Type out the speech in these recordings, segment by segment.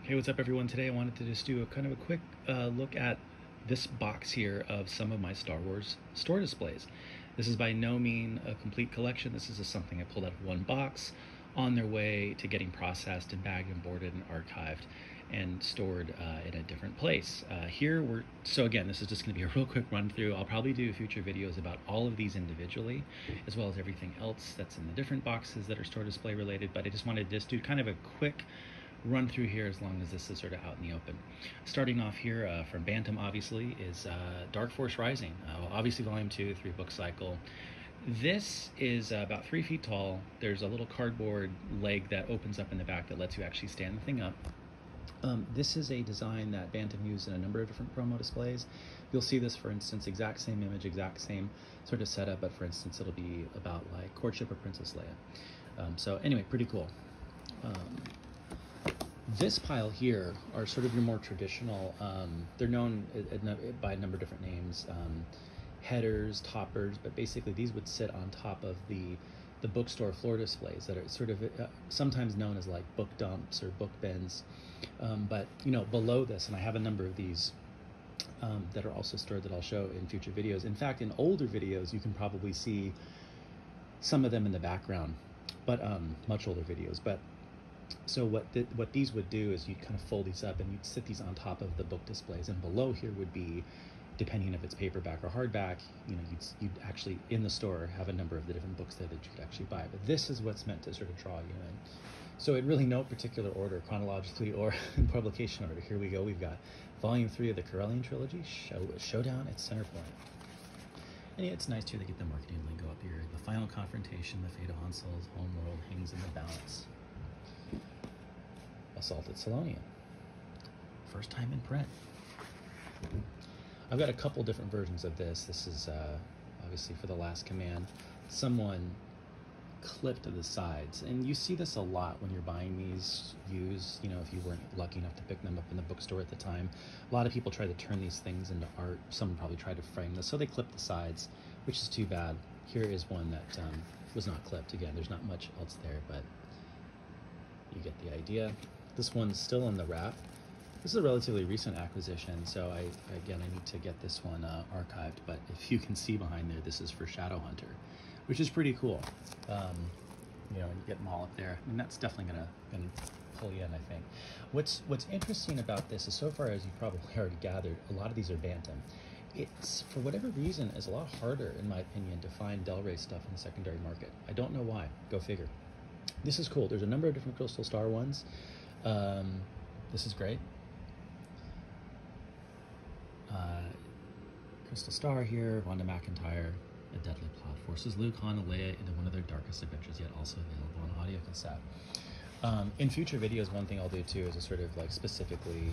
Hey, what's up everyone? Today I wanted to just do a kind of a quick look at this box here of some of my Star Wars store displays. This is by no mean a complete collection. This is just something I pulled out of one box on their way to getting processed and bagged and boarded and archived and stored in a different place. So again, this is just going to be a real quick run through. I'll probably do future videos about all of these individually, as well as everything else that's in the different boxes that are store display related, but I just wanted to just do kind of a quick run through here as long as this is sort of out in the open. Starting off here from Bantam, obviously, is Dark Force Rising. Obviously, Volume 2, 3-book cycle. This is about 3 feet tall. There's a little cardboard leg that opens up in the back that lets you actually stand the thing up. This is a design that Bantam used in a number of different promo displays. You'll see this, for instance, exact same image, exact same sort of setup, but for instance, it'll be about like Courtship of Princess Leia. So anyway, pretty cool. This pile here are sort of your more traditional, they're known by a number of different names, headers, toppers, but basically these would sit on top of the bookstore floor displays that are sort of sometimes known as like book dumps or book bins. But you know, below this, and I have a number of these that are also stored that I'll show in future videos. In fact, in older videos, you can probably see some of them in the background, but much older videos. But so what these would do is you'd kind of fold these up and you'd sit these on top of the book displays, and below here would be, depending if it's paperback or hardback, you know, you'd actually in the store have a number of the different books there that you could actually buy. But this is what's meant to sort of draw you in. So in really no particular order, chronologically or in publication order, here we go. We've got Volume 3 of the Corellian Trilogy, Showdown at Centerpoint. And yeah, it's nice too, they get the marketing lingo up here. The Final Confrontation, the fate of Han Solo's homeworld hangs in the balance. Assault at Salonian. First time in print. I've got a couple different versions of this. This is obviously for The Last Command. Someone clipped the sides, and you see this a lot when you're buying these used, you know, if you weren't lucky enough to pick them up in the bookstore at the time. A lot of people try to turn these things into art. Someone probably tried to frame this, so they clipped the sides, which is too bad. Here is one that was not clipped. Again, there's not much else there, but you get the idea. This one's still in the wrap. This is a relatively recent acquisition, so I need to get this one archived. But if you can see behind there, this is for Shadowhunter, which is pretty cool. You know, and you get them all up there, and that's definitely gonna pull you in, I think. What's interesting about this is, so far as you've probably already gathered, a lot of these are Bantam. It's, for whatever reason, is a lot harder, in my opinion, to find Del Rey stuff in the secondary market. I don't know why. Go figure. This is cool. There's a number of different Crystal Star ones. This is great. Crystal Star here, Wanda McIntyre, A Deadly Plot forces Luke, Han, and Leia into one of their darkest adventures, yet also available on audio cassette. In future videos, one thing I'll do too is to sort of like specifically,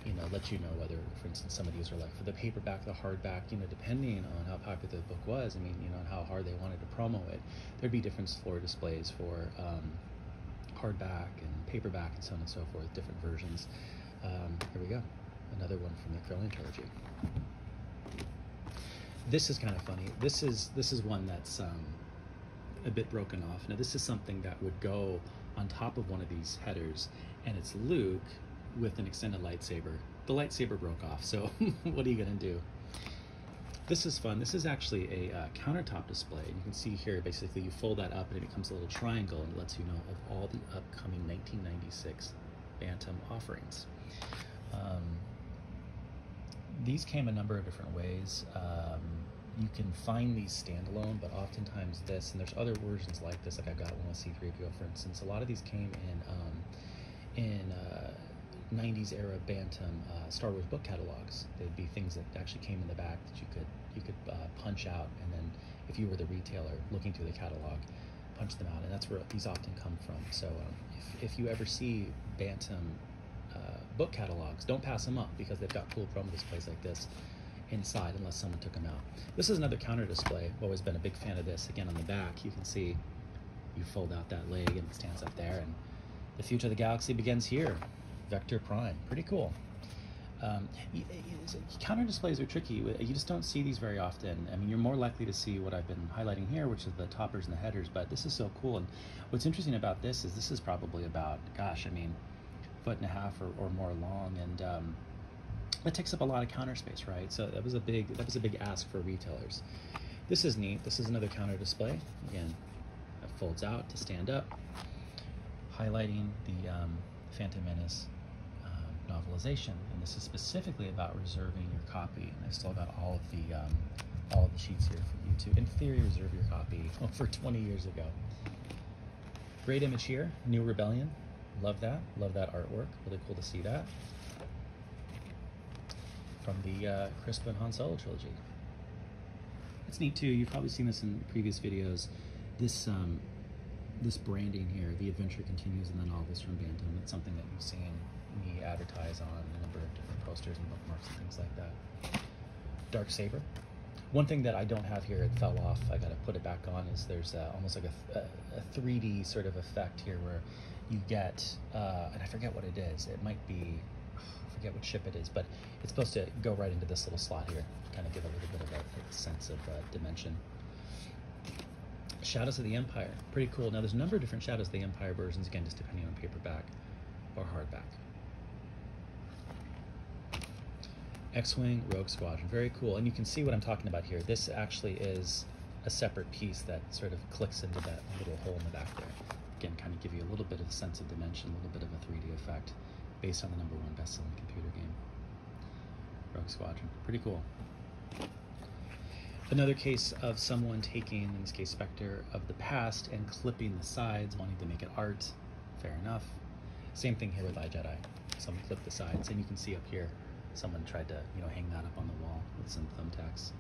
you know, let you know whether, for instance, some of these are like for the paperback, the hardback, you know, depending on how popular the book was, I mean, you know, and how hard they wanted to promo it, there'd be different floor displays for hardback and paperback and so on and so forth, different versions. Here we go, another one from the Corellian Trilogy. This is kind of funny. This is one that's a bit broken off. Now this is something that would go on top of one of these headers, and it's Luke with an extended lightsaber. The lightsaber broke off, so what are you gonna do? This is fun. This is actually a countertop display. You can see here, basically you fold that up and it becomes a little triangle, and it lets you know of all the upcoming 1996 Bantam offerings. These came a number of different ways. You can find these standalone, but oftentimes this, and there's other versions like this, like I've got one with C-3PO, for instance. A lot of these came in 90s era Bantam Star Wars book catalogs. They'd be things that actually came in the back that you could punch out, and then if you were the retailer looking through the catalog, punch them out, and that's where these often come from. So if you ever see Bantam book catalogs, don't pass them up, because they've got cool promo displays like this inside, unless someone took them out. This is another counter display. I've always been a big fan of this. Again, on the back, you can see you fold out that leg and it stands up there, and the future of the galaxy begins here. Vector Prime, pretty cool. Counter displays are tricky. You just don't see these very often. I mean, you're more likely to see what I've been highlighting here, which is the toppers and the headers, but this is so cool. And what's interesting about this is probably about, gosh, I mean, 1.5 foot or more long, and that takes up a lot of counter space, right? So that was a big ask for retailers. This is neat. This is another counter display. Again, it folds out to stand up, highlighting the Phantom Menace novelization, and this is specifically about reserving your copy. And I still got all of the sheets here for you to, in theory, reserve your copy over 20 years ago. Great image here, New Rebellion. Love that artwork. Really cool to see that from the Crispa and Han Solo trilogy. It's neat too. You've probably seen this in previous videos. This branding here, the adventure continues in the novels from Bantam. It's something that you've seen me advertise on a number of different posters and bookmarks and things like that. Darksaber. One thing that I don't have here, it fell off, I gotta put it back on, is there's almost like a 3D sort of effect here where you get, and I forget what it is, it might be, I forget what ship it is, but it's supposed to go right into this little slot here, kind of give a little bit of a sense of dimension. Shadows of the Empire, pretty cool. Now there's a number of different Shadows of the Empire versions, again, just depending on paperback or hardback. X-Wing Rogue Squadron, very cool. And you can see what I'm talking about here. This actually is a separate piece that sort of clicks into that little hole in the back there. Again, kind of give you a little bit of a sense of dimension, a little bit of a 3D effect based on the #1 best-selling computer game. Rogue Squadron, pretty cool. Another case of someone taking, in this case, Spectre of the past and clipping the sides, wanting to make it art. Fair enough. Same thing here with iJedi. Someone clipped the sides, and you can see up here, someone tried to, hang that up on the wall with some thumbtacks.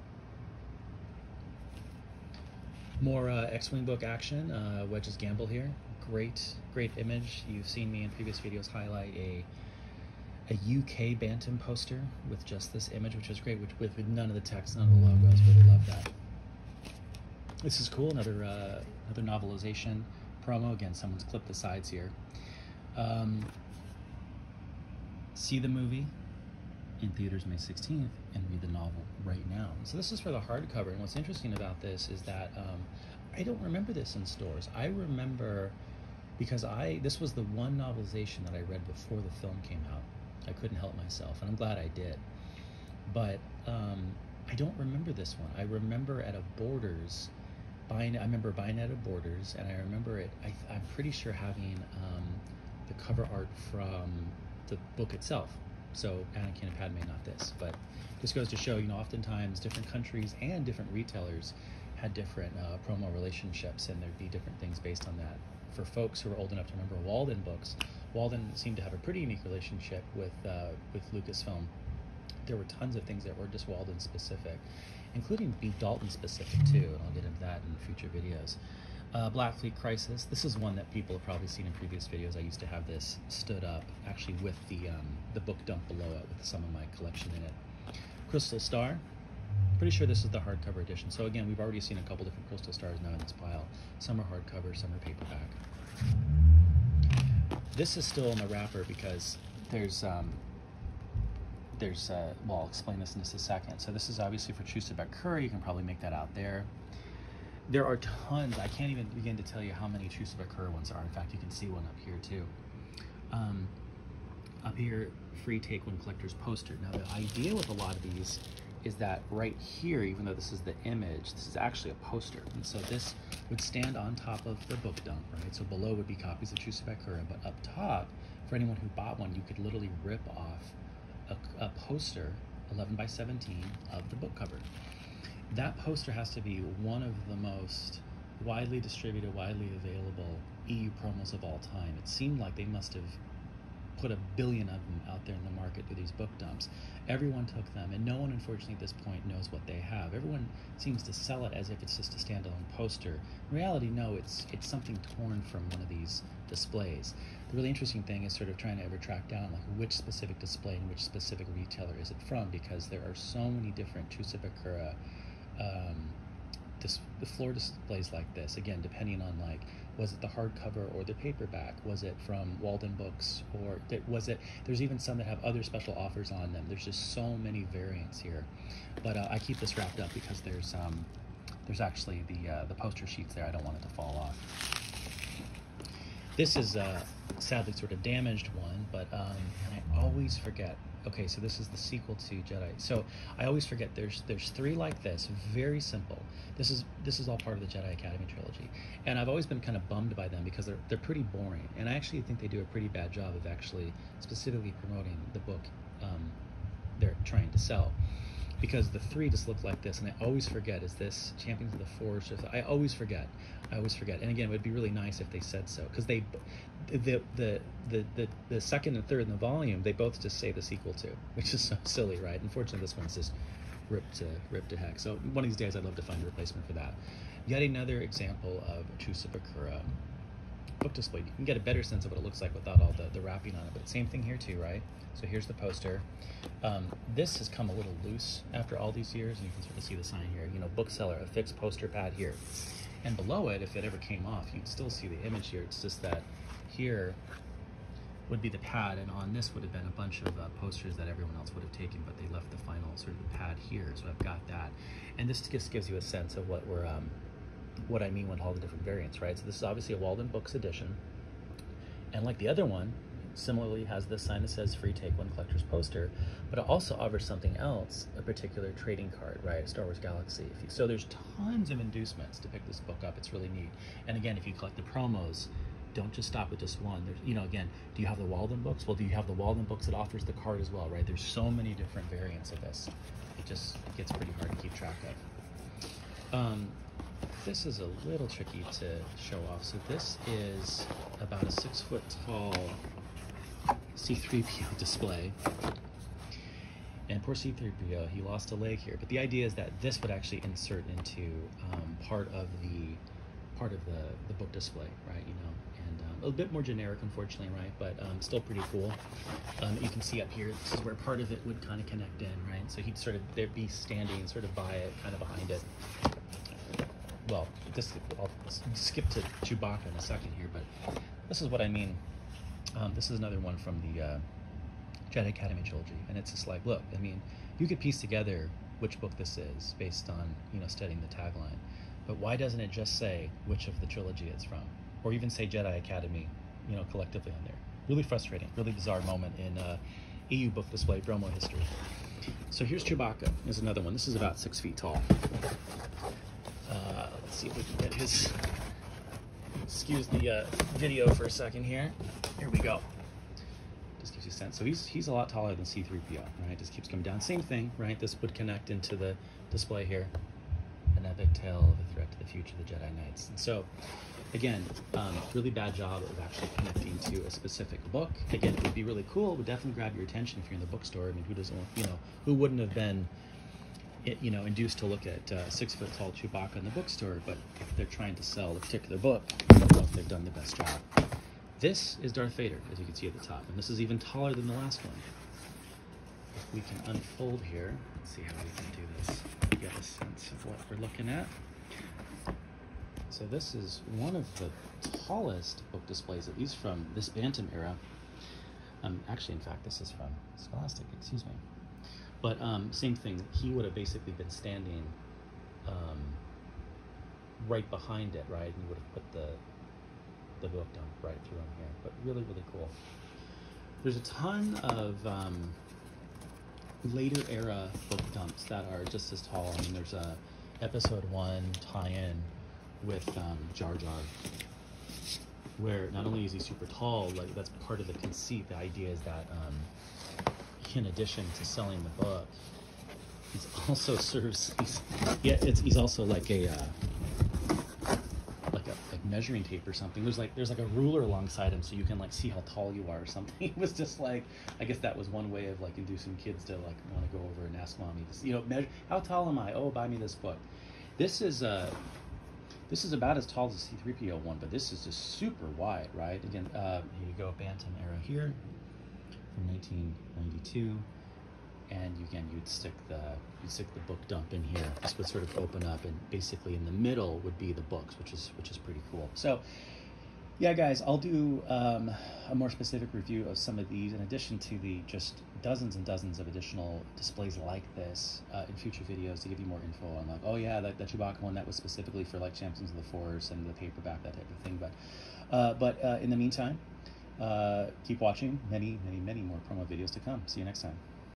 More X-Wing book action. Wedge's Gamble here. Great image. You've seen me in previous videos highlight a UK Bantam poster with just this image, which was great, with none of the text, none of the logos. Really love that. This is cool. Another novelization promo. Again, someone's clipped the sides here. See the movie in theaters May 16th and read the novel right now. So this is for the hardcover, and what's interesting about this is that I don't remember this in stores. I remember because this was the one novelization that I read before the film came out. I couldn't help myself, and I'm glad I did. But I don't remember this one. I remember at a Borders, I remember buying it at Borders, and I remember it, I'm pretty sure having the cover art from the book itself. So Anakin and Padme, not this. But this goes to show, oftentimes different countries and different retailers had different promo relationships, and there'd be different things based on that. For folks who are old enough to remember Walden books, Walden seemed to have a pretty unique relationship with Lucasfilm. There were tons of things that were just Walden specific, including B. Dalton specific too, and I'll get into that in future videos. Black Fleet Crisis. This is one that people have probably seen in previous videos. I used to have this stood up, actually with the book dump below it, with some of my collection in it. Crystal Star. Pretty sure this is the hardcover edition. So again, we've already seen a couple different Crystal Stars now in this pile. Some are hardcover, some are paperback. This is still in the wrapper because well, I'll explain this in just a second. So this is obviously for Chusabek Curry. You can probably make that out there. There are tons. I can't even begin to tell you how many Chusabek Curry ones are. In fact, you can see one up here too. Up here, free Take One Collector's poster. Now the idea with a lot of these is that right here, even though this is the image, this is actually a poster. And so this would stand on top of the book dump, right? So below would be copies of Chusabek Curry, but up top, for anyone who bought one, you could literally rip off a poster, 11 by 17, of the book cover. That poster has to be one of the most widely distributed, widely available EU promos of all time. It seemed like they must have put 1 billion of them out there in the market through these book dumps. Everyone took them, and no one, unfortunately, at this point knows what they have. Everyone seems to sell it as if it's just a standalone poster. In reality, no, it's something torn from one of these displays. The really interesting thing is sort of trying to ever track down like which specific display and which specific retailer is it from, because there are so many different Chusabakura the floor displays like this, again, depending on like, was it the hardcover or the paperback? Was it from Walden Books, or was it, there's even some that have other special offers on them. There's just so many variants here. But I keep this wrapped up because there's actually the poster sheets there. I don't want it to fall off. This is sadly sort of damaged one, but and I always forget. Okay, so this is the sequel to Jedi. So I always forget there's three like this, very simple. This is all part of the Jedi Academy trilogy, and I've always been kind of bummed by them because they're pretty boring, and I actually think they do a pretty bad job of actually specifically promoting the book they're trying to sell. Because the three just look like this, and I always forget, is this Champions of the Force? I always forget. And again, it would be really nice if they said so, because the second and third in the volume, they both just say the sequel to, which is so silly, right? Unfortunately, this one's just ripped to heck. So one of these days, I'd love to find a replacement for that. Yet another example of a true Sabakura book display. You can get a better sense of what it looks like without all the wrapping on it, but same thing here too, right? So here's the poster. This has come a little loose after all these years, and you can sort of see the sign here, bookseller, a fixed poster pad here. And below it, if it ever came off, you'd still see the image here. It's just that here would be the pad, and on this would have been a bunch of posters that everyone else would have taken, but they left the final sort of the pad here, so I've got that. And this just gives you a sense of what I mean with all the different variants, right? So this is obviously a Walden Books edition, and like the other one, similarly has this sign that says free take one collector's poster, but it also offers something else, a particular trading card, right? Star Wars Galaxy. So there's tons of inducements to pick this book up. It's really neat. And again, if you collect the promos, don't just stop with just one. There's, again, do you have the Walden Books? Well, do you have the Walden Books that offers the card as well, right? There's so many different variants of this. It gets pretty hard to keep track of. This is a little tricky to show off. So this is about a 6 foot tall C-3PO display, and poor C-3PO, he lost a leg here, but the idea is that this would actually insert into part of the book display, right? And a little bit more generic, unfortunately, right? But still pretty cool. You can see up here, this is where part of it would kind of connect in, right? So there'd be standing sort of by it, kind of behind it. Well, I'll skip to Chewbacca in a second here, but this is what I mean. This is another one from the Jedi Academy trilogy, and it's just like, look, I mean, you could piece together which book this is based on, studying the tagline, but why doesn't it just say which of the trilogy it's from, or even say Jedi Academy, collectively on there? Really frustrating, really bizarre moment in EU book display promo history. So here's Chewbacca. Here's another one. This is about 6 feet tall. Let's see if we can get his... Excuse the video for a second here. Here we go. Just gives you a sense. So he's a lot taller than C-3PO, right? Just keeps coming down. Same thing, right? This would connect into the display here. An epic tale of a threat to the future of the Jedi Knights. And so, again, really bad job of actually connecting to a specific book. Again, it would be really cool. It would definitely grab your attention if you're in the bookstore. I mean, who doesn't want, who wouldn't have been induced to look at 6 foot tall Chewbacca in the bookstore, but if they're trying to sell a particular book, I don't know if they've done the best job. This is Darth Vader, as you can see at the top, and this is even taller than the last one. If we can unfold here, let's see how we can do this, get a sense of what we're looking at. So this is one of the tallest book displays, at least from this Bantam era. Actually, in fact, this is from Scholastic, excuse me. But same thing, he would have basically been standing right behind it, right? And he would have put the book dump right through him here. But really, really cool. There's a ton of later era book dumps that are just as tall. I mean, there's a episode 1 tie-in with Jar Jar, where not only is he super tall, like that's part of the conceit. The idea is that in addition to selling the book, he's also serves. He's also like a measuring tape or something. There's like a ruler alongside him, so you can like see how tall you are or something. It was just like, I guess that was one way of like inducing kids to like want to go over and ask mommy, measure how tall am I? Oh, buy me this book. This is about as tall as the C-3PO one, but this is just super wide, right? Again, here you go, Bantam era here from 1992, and you'd stick the book dump in here. This would sort of open up, and basically in the middle would be the books, which is pretty cool. So Yeah, guys, I'll do a more specific review of some of these in addition to the just dozens and dozens of additional displays like this in future videos to give you more info on like, oh yeah, that Chewbacca one that was specifically for like Champions of the Force and the paperback, that type of thing. But in the meantime, keep watching. Many more promo videos to come. See you next time.